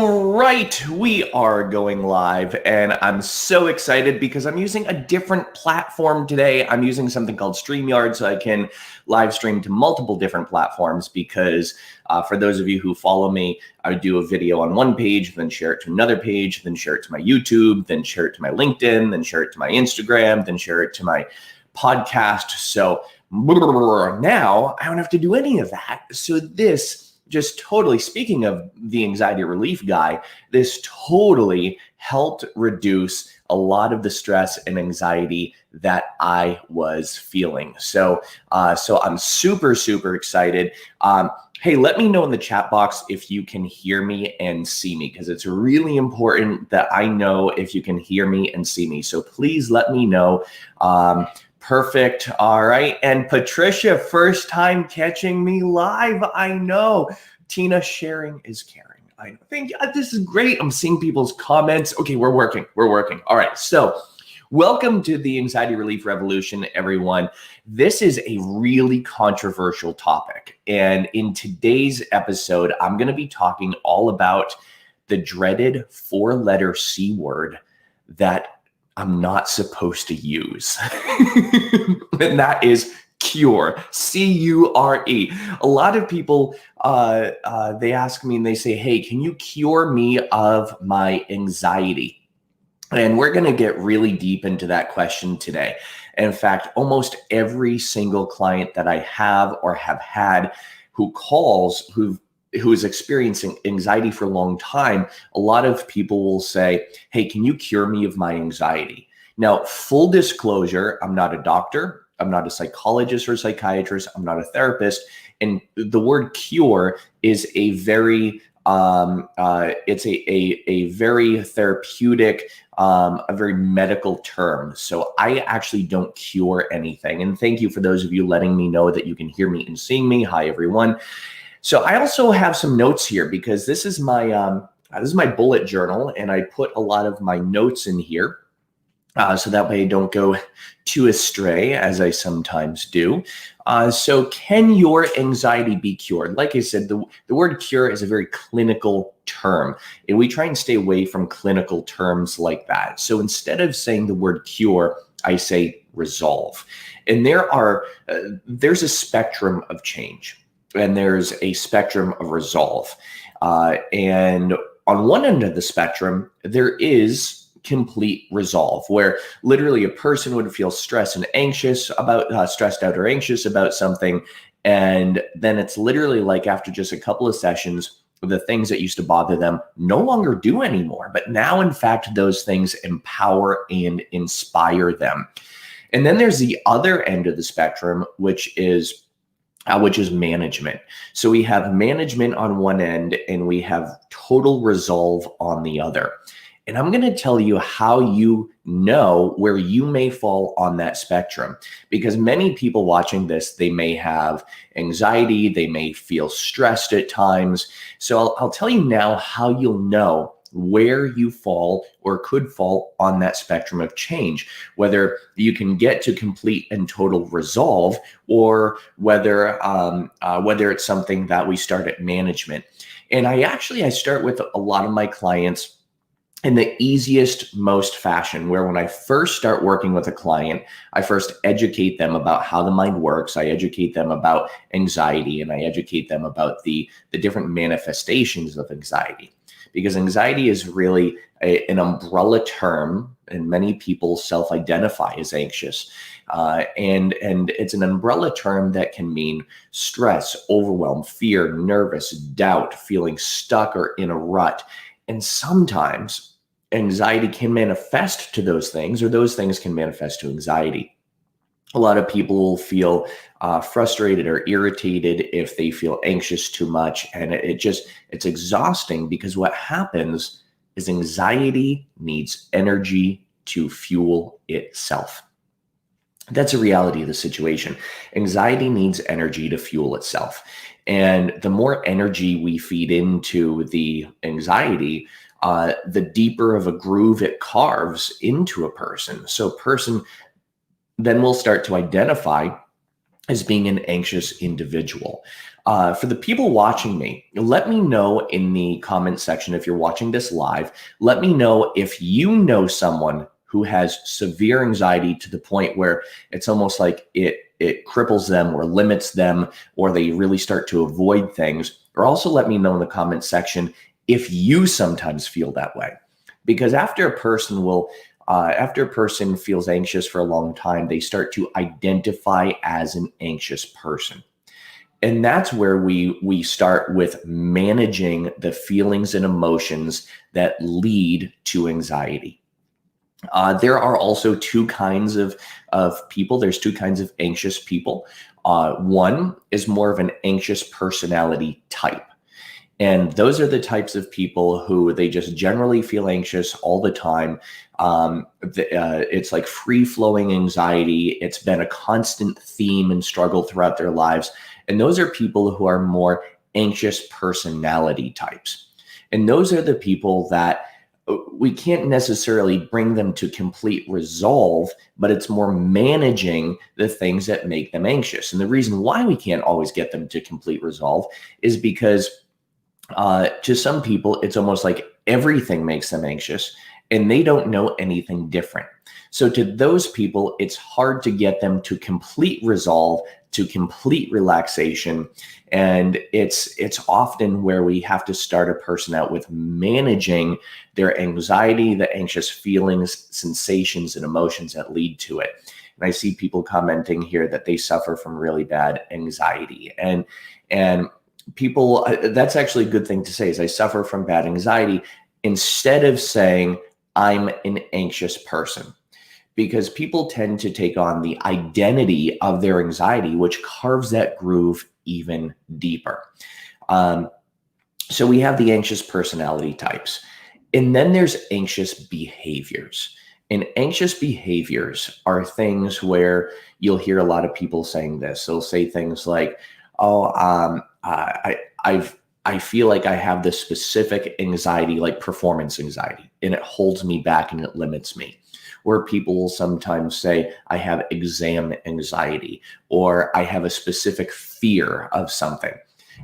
All right, we are going live, and I'm so excited because I'm using a different platform today. I'm using something called StreamYard, so I can live stream to multiple different platforms because for those of you who follow me, I would do a video on one page, then share it to another page, then share it to my YouTube, then share it to my LinkedIn, then share it to my Instagram, then share it to my podcast. So now I don't have to do any of that. So this just totally, speaking of the anxiety relief guy, this totally helped reduce a lot of the stress and anxiety that I was feeling. So I'm super, super excited. Hey, let me know in the chat box if you can hear me and see me, because it's really important that I know if you can hear me and see me. So please let me know. Perfect. All right. And Patricia, first time catching me live. I know. Tina, sharing is caring. I think this is great. I'm seeing people's comments. Okay, we're working. All right. So welcome to the Anxiety Relief Revolution, everyone. This is a really controversial topic. And in today's episode, I'm going to be talking all about the dreaded 4-letter C word that I'm not supposed to use. And that is cure, C-U-R-E. A lot of people, they ask me and they say, hey, can you cure me of my anxiety? And we're going to get really deep into that question today. In fact, almost every single client that I have or have had who calls, who is experiencing anxiety for a long time, a lot of people will say, hey, can you cure me of my anxiety? Now, full disclosure, I'm not a doctor. I'm not a psychologist or psychiatrist. I'm not a therapist. And the word cure is a very, it's a very therapeutic, a very medical term. So I actually don't cure anything. And thank you for those of you letting me know that you can hear me and seeing me. Hi, everyone. So I also have some notes here because this is my bullet journal, and I put a lot of my notes in here so that way I don't go too astray, as I sometimes do. So can your anxiety be cured? Like I said, the word cure is a very clinical term, and we try and stay away from clinical terms like that. So instead of saying the word cure, I say resolve. And there's a spectrum of change. And there's a spectrum of resolve. And on one end of the spectrum, there is complete resolve, where literally a person would feel stressed and anxious about, stressed out or anxious about something. And then it's literally like after just a couple of sessions, the things that used to bother them no longer do anymore. But now, in fact, those things empower and inspire them. And then there's the other end of the spectrum, which is management. So we have management on one end and we have total resolve on the other. And I'm going to tell you how you know where you may fall on that spectrum, because many people watching this, they may have anxiety, they may feel stressed at times. So I'll tell you now how you'll know where you fall or could fall on that spectrum of change, whether you can get to complete and total resolve, or whether it's something that we start at management. And I start with a lot of my clients in the easiest, most fashion, where when I first start working with a client, I first educate them about how the mind works. I educate them about anxiety, and I educate them about the different manifestations of anxiety. Because anxiety is really an umbrella term, and many people self-identify as anxious. And it's an umbrella term that can mean stress, overwhelm, fear, nervous, doubt, feeling stuck or in a rut. And sometimes anxiety can manifest to those things, or those things can manifest to anxiety. A lot of people will feel frustrated or irritated if they feel anxious too much. And it's exhausting, because what happens is anxiety needs energy to fuel itself. That's a reality of the situation. Anxiety needs energy to fuel itself. And the more energy we feed into the anxiety, the deeper of a groove it carves into a person. So a person then will start to identify as being an anxious individual. For the people watching me, let me know in the comment section if you're watching this live. Let me know if you know someone who has severe anxiety to the point where it's almost like it cripples them or limits them, or they really start to avoid things. Or also let me know in the comment section if you sometimes feel that way. Because after a person feels anxious for a long time, they start to identify as an anxious person. And that's where we start with managing the feelings and emotions that lead to anxiety. There are also two kinds of people. There's two kinds of anxious people. One is more of an anxious personality type. And those are the types of people who they just generally feel anxious all the time. It's like free-flowing anxiety. It's been a constant theme and struggle throughout their lives. And those are people who are more anxious personality types. And those are the people that we can't necessarily bring them to complete resolve, but it's more managing the things that make them anxious. And the reason why we can't always get them to complete resolve is because to some people, it's almost like everything makes them anxious and they don't know anything different. So to those people, it's hard to get them to complete resolve, to complete relaxation. And it's often where we have to start a person out with managing their anxiety, the anxious feelings, sensations, and emotions that lead to it. And I see people commenting here that they suffer from really bad anxiety. And people, that's actually a good thing to say, is I suffer from bad anxiety, instead of saying I'm an anxious person. Because people tend to take on the identity of their anxiety, which carves that groove even deeper. So we have the anxious personality types. And then there's anxious behaviors. And anxious behaviors are things where you'll hear a lot of people saying this. They'll say things like, I feel like I have this specific anxiety, like performance anxiety, and it holds me back and it limits me. Where people will sometimes say, I have exam anxiety, or I have a specific fear of something.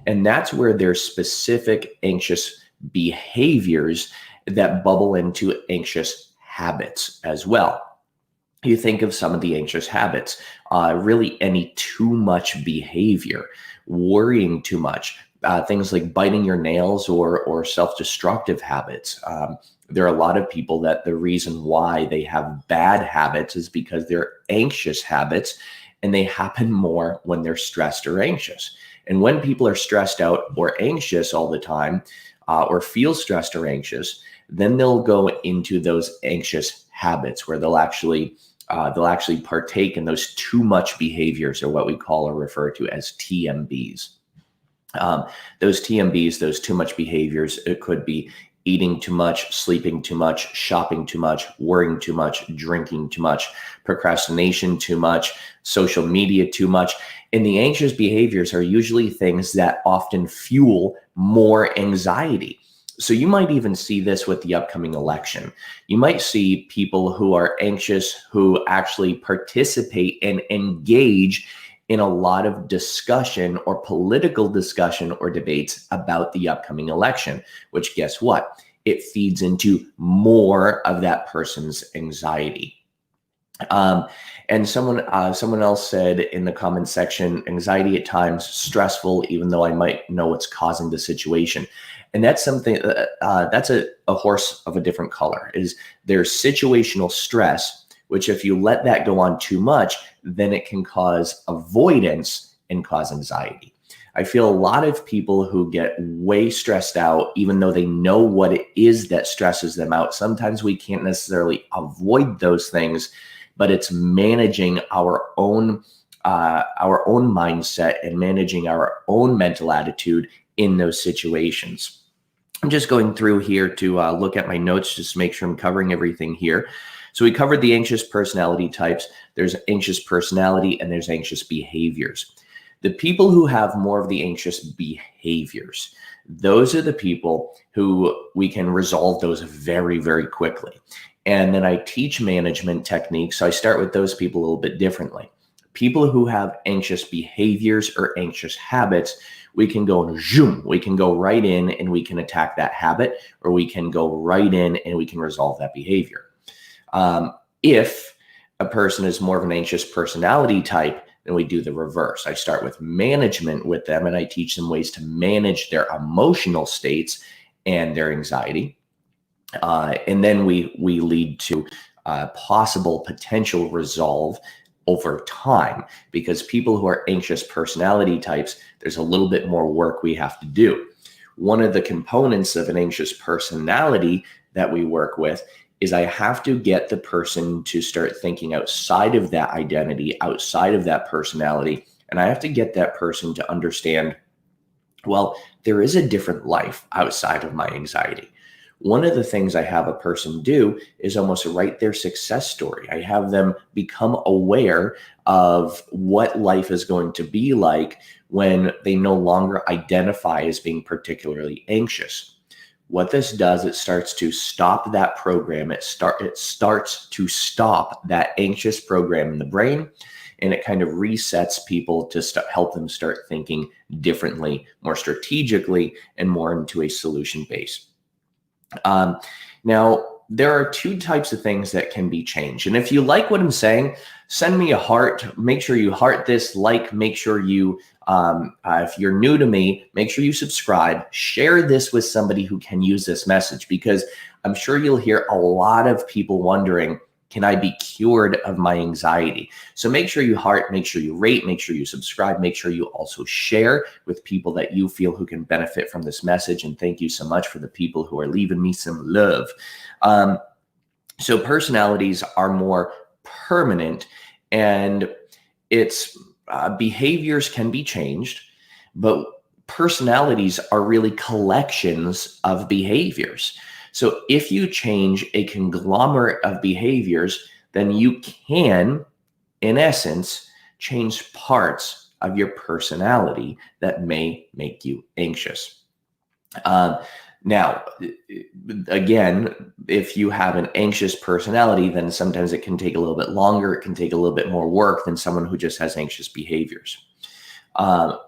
And that's where there's specific anxious behaviors that bubble into anxious habits as well. You think of some of the anxious habits, really any too much behavior, worrying too much, things like biting your nails or self-destructive habits. There are a lot of people that the reason why they have bad habits is because they're anxious habits, and they happen more when they're stressed or anxious. And when people are stressed out or anxious all the time, or feel stressed or anxious, then they'll go into those anxious habits where they'll actually partake in those too much behaviors, or what we call or refer to as TMBs. Those TMBs, those too much behaviors, it could be eating too much, sleeping too much, shopping too much, worrying too much, drinking too much, procrastination too much, social media too much. And the anxious behaviors are usually things that often fuel more anxiety. So you might even see this with the upcoming election. You might see people who are anxious who actually participate and engage in a lot of discussion or political discussion or debates about the upcoming election, which, guess what? It feeds into more of that person's anxiety. And someone else said in the comment section, anxiety at times stressful, even though I might know what's causing the situation. And that's something that's a horse of a different color. Is there's situational stress, which if you let that go on too much, then it can cause avoidance and cause anxiety. I feel a lot of people who get way stressed out, even though they know what it is that stresses them out. Sometimes we can't necessarily avoid those things, but it's managing our own mindset and managing our own mental attitude in those situations. I'm just going through here to look at my notes just to make sure I'm covering everything here. So we covered the anxious personality types. There's anxious personality and there's anxious behaviors. The people who have more of the anxious behaviors, those are the people who we can resolve those very, very quickly. And then I teach management techniques. So I start with those people a little bit differently. People who have anxious behaviors or anxious habits, we can go and zoom, we can go right in and we can attack that habit, or we can go right in and we can resolve that behavior. If a person is more of an anxious personality type, then we do the reverse. I start with management with them and I teach them ways to manage their emotional states and their anxiety. And then we lead to possible potential resolve over time, because people who are anxious personality types, there's a little bit more work we have to do. One of the components of an anxious personality that we work with is I have to get the person to start thinking outside of that identity, outside of that personality, and I have to get that person to understand, well, there is a different life outside of my anxiety. One of the things I have a person do is almost write their success story. I have them become aware of what life is going to be like when they no longer identify as being particularly anxious. What this does, it starts to stop that program. It starts to stop that anxious program in the brain, and it kind of resets people to help them start thinking differently, more strategically, and more into a solution base. Now, there are two types of things that can be changed. And if you like what I'm saying, send me a heart. Make sure you heart this, make sure you, if you're new to me, make sure you subscribe, share this with somebody who can use this message, because I'm sure you'll hear a lot of people wondering, can I be cured of my anxiety? So make sure you heart, make sure you rate, make sure you subscribe, make sure you also share with people that you feel who can benefit from this message. And thank you so much for the people who are leaving me some love. So personalities are more permanent, and it's behaviors can be changed, but personalities are really collections of behaviors. So if you change a conglomerate of behaviors, then you can, in essence, change parts of your personality that may make you anxious. Now, again, if you have an anxious personality, then sometimes it can take a little bit longer. It can take a little bit more work than someone who just has anxious behaviors.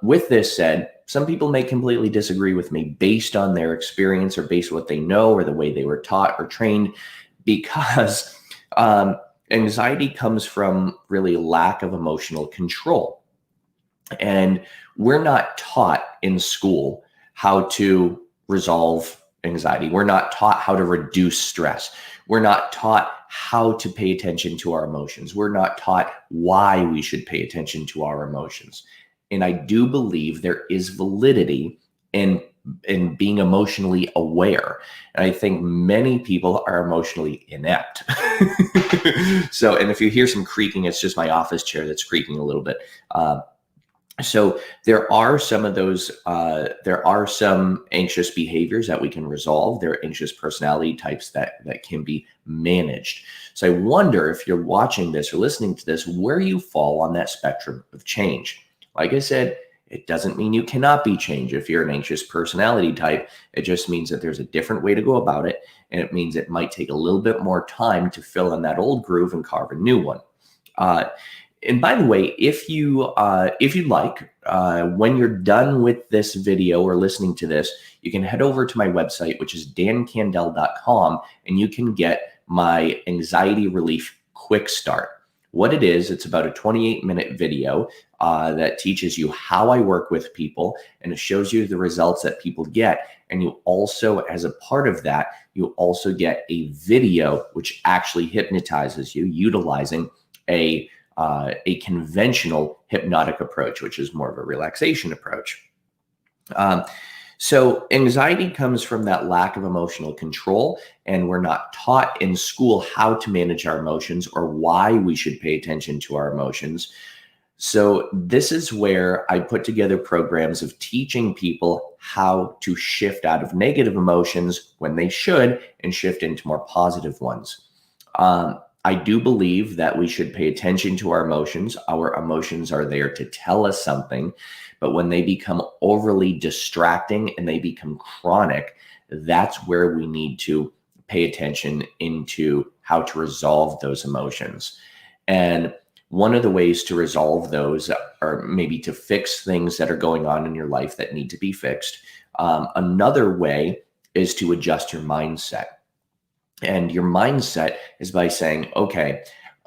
With this said, some people may completely disagree with me based on their experience or based on what they know or the way they were taught or trained, because anxiety comes from really lack of emotional control. And we're not taught in school how to resolve anxiety. We're not taught how to reduce stress. We're not taught how to pay attention to our emotions. We're not taught why we should pay attention to our emotions. And I do believe there is validity in being emotionally aware. And I think many people are emotionally inept. So, and if you hear some creaking, it's just my office chair that's creaking a little bit. So there are some of those, there are some anxious behaviors that we can resolve. There are anxious personality types that can be managed. So I wonder, if you're watching this or listening to this, where you fall on that spectrum of change. Like I said, it doesn't mean you cannot be changed if you're an anxious personality type. It just means that there's a different way to go about it. And it means it might take a little bit more time to fill in that old groove and carve a new one. And by the way, if you'd like, when you're done with this video or listening to this, you can head over to my website, which is dancandell.com, and you can get my anxiety relief quick start. What it is, it's about a 28-minute video that teaches you how I work with people, and it shows you the results that people get. And you also, as a part of that, you also get a video which actually hypnotizes you, utilizing a conventional hypnotic approach, which is more of a relaxation approach. So anxiety comes from that lack of emotional control, and we're not taught in school how to manage our emotions or why we should pay attention to our emotions. So this is where I put together programs of teaching people how to shift out of negative emotions when they should and shift into more positive ones. I do believe that we should pay attention to our emotions. Our emotions are there to tell us something, but when they become overly distracting and they become chronic, that's where we need to pay attention into how to resolve those emotions. And one of the ways to resolve those, or maybe to fix things that are going on in your life that need to be fixed. Another way is to adjust your mindset. And your mindset is by saying, okay,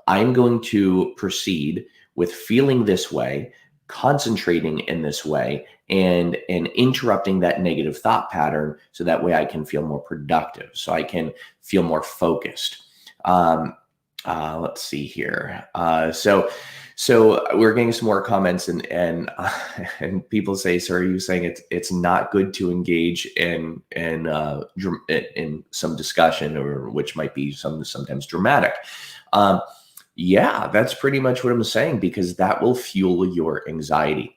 I'm going to proceed with feeling this way, concentrating in this way, and interrupting that negative thought pattern so that way I can feel more productive, so I can feel more focused. Let's see here. So we're getting some more comments, and people say, "So are you saying it's not good to engage in some discussion, or which might be sometimes dramatic?" Yeah, that's pretty much what I'm saying, because that will fuel your anxiety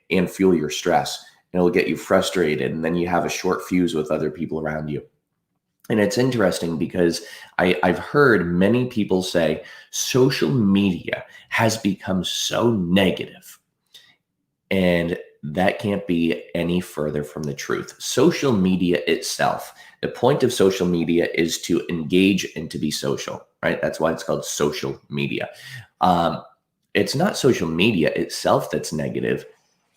and fuel your stress, and it'll get you frustrated, and then you have a short fuse with other people around you. And it's interesting because I've heard many people say social media has become so negative, and that can't be any further from the truth. Social media itself, the point of social media is to engage and to be social, right? That's why it's called social media. It's not social media itself that's negative.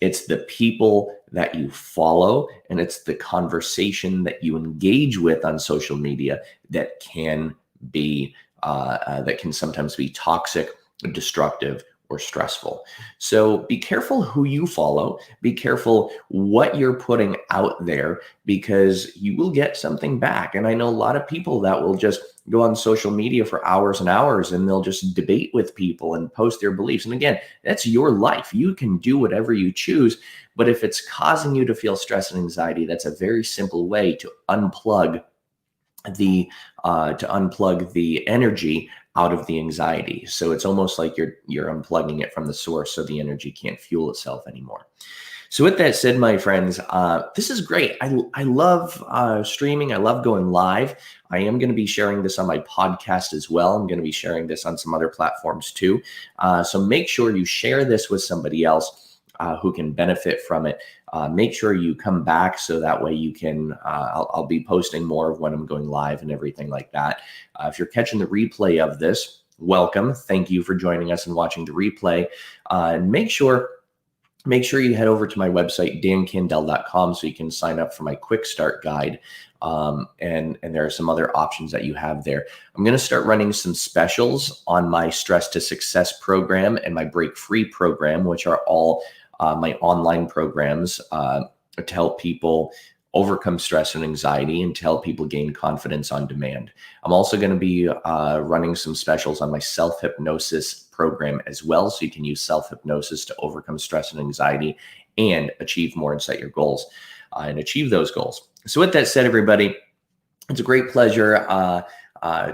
It's the people that you follow, and it's the conversation that you engage with on social media that can be that can sometimes be toxic, destructive, or stressful. So be careful who you follow. Be careful what you're putting out there, because you will get something back. And I know a lot of people that will just go on social media for hours and hours, and they'll just debate with people and post their beliefs. And again, that's your life. You can do whatever you choose. But if it's causing you to feel stress and anxiety, that's a very simple way to unplug the energy out of the anxiety. So it's almost like you're unplugging it from the source, so the energy can't fuel itself anymore. So with that said, my friends, this is great. I love streaming. I love going live. I am going to be sharing this on my podcast as well. I'm going to be sharing this on some other platforms too. So make sure you share this with somebody else who can benefit from it. Make sure you come back, so that way you can, I'll be posting more of when I'm going live and everything like that. If you're catching the replay of this, welcome. Thank you for joining us and watching the replay. And make sure you head over to my website, dancandell.com, so you can sign up for my quick start guide. And there are some other options that you have there. I'm going to start running some specials on my Stress to Success program and my Break Free program, which are all my online programs to help people overcome stress and anxiety and to help people gain confidence on demand. I'm also going to be running some specials on my self-hypnosis program as well, so you can use self-hypnosis to overcome stress and anxiety and achieve more and set your goals and achieve those goals. So with that said, everybody, it's a great pleasure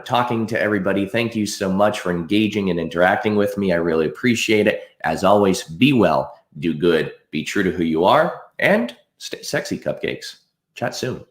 talking to everybody. Thank you so much for engaging and interacting with me. I really appreciate it. As always, be well, do good, be true to who you are, and stay sexy, cupcakes. Chat soon.